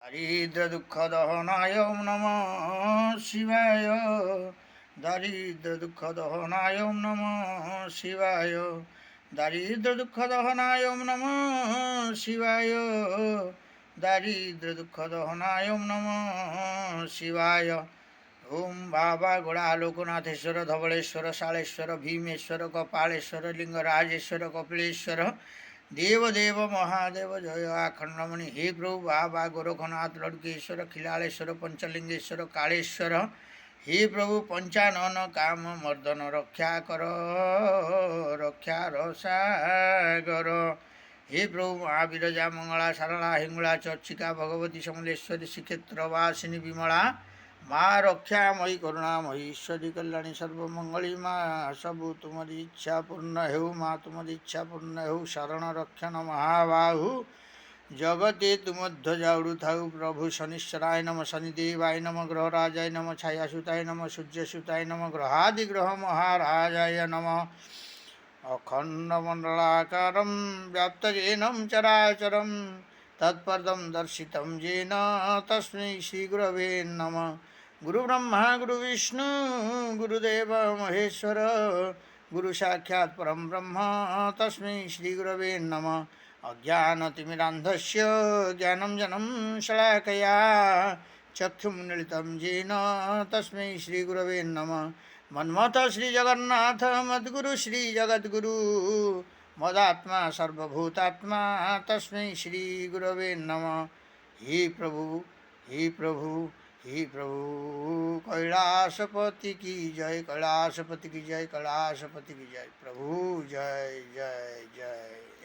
दारिद्र दुःख दहनाय नमः शिवाय। दारिद्र दुःख दहनाय नमः शिवाय। दारिद्र दुःख दहनाय नमः शिवाय। दारिद्र दुःख दहनाय नमः शिवाय। ओम बाबा गोड़ा लोकनाथेश्वर धवलेश्वर शालेश्वर भीमेश्वर कपालेश्वर लिंगराजेश्वर कपिलेश्वर देवदेव महादेव जय अखंडमणि। हे प्रभु बाबा गोरखनाथ लड़केश्वर खिलाड़ेश्वर पंचलिंगेश्वर कालेश्वर। हे प्रभु पंचानन काम मर्दन रक्षा कर रक्षा रसागर। हे प्रभु महावीरजा मंगला सारला हिंगुला चर्चिका भगवती समलेश्वरी श्रीक्षेत्र वासिनी विमला माँ रक्षामयी करुणामयी ईश्वरी कल्याणी सर्वमंगली माँ सबू तुम्हारी इच्छा पूर्ण हो। माँ तुम्हारी इच्छा पूर्ण हो। शरण रक्षण महाबाहु जगते तुम ध्वजा उड़ुथाऊ। प्रभु शनिश्चराय नम शनिदेवाय नम ग्रहराजाय नम छायासुताय नम सूर्यसुताय नम ग्रहादिग्रह महाराजाय नम अखंडमंडलाकारं व्याप्तजेनं चराचरं तत्पदं दर्शितं येन तस्मै श्रीगुरवे नमः। गुरुब्रह्मा गुरुविष्णु गुरुदेव महेश्वर गुरु साक्षात् परं ब्रह्म तस्मै श्रीगुरवे नमः। अज्ञानतिमिरान्धस्य ज्ञानञ्जनं शलाकया चक्षुर्मीलितं येन तस्मै श्रीगुरवे नमः। मन्मथ श्री जगन्नाथ मद्गुरु श्री जगद्गुरु मदात्मा सर्वभूतात्मा तस्मै श्री गुरवे नमः। हे प्रभु हे प्रभु हे प्रभु कैलाशपति की जय कैलाशपति की जय कैलाशपति की जय। प्रभु जय जय जय।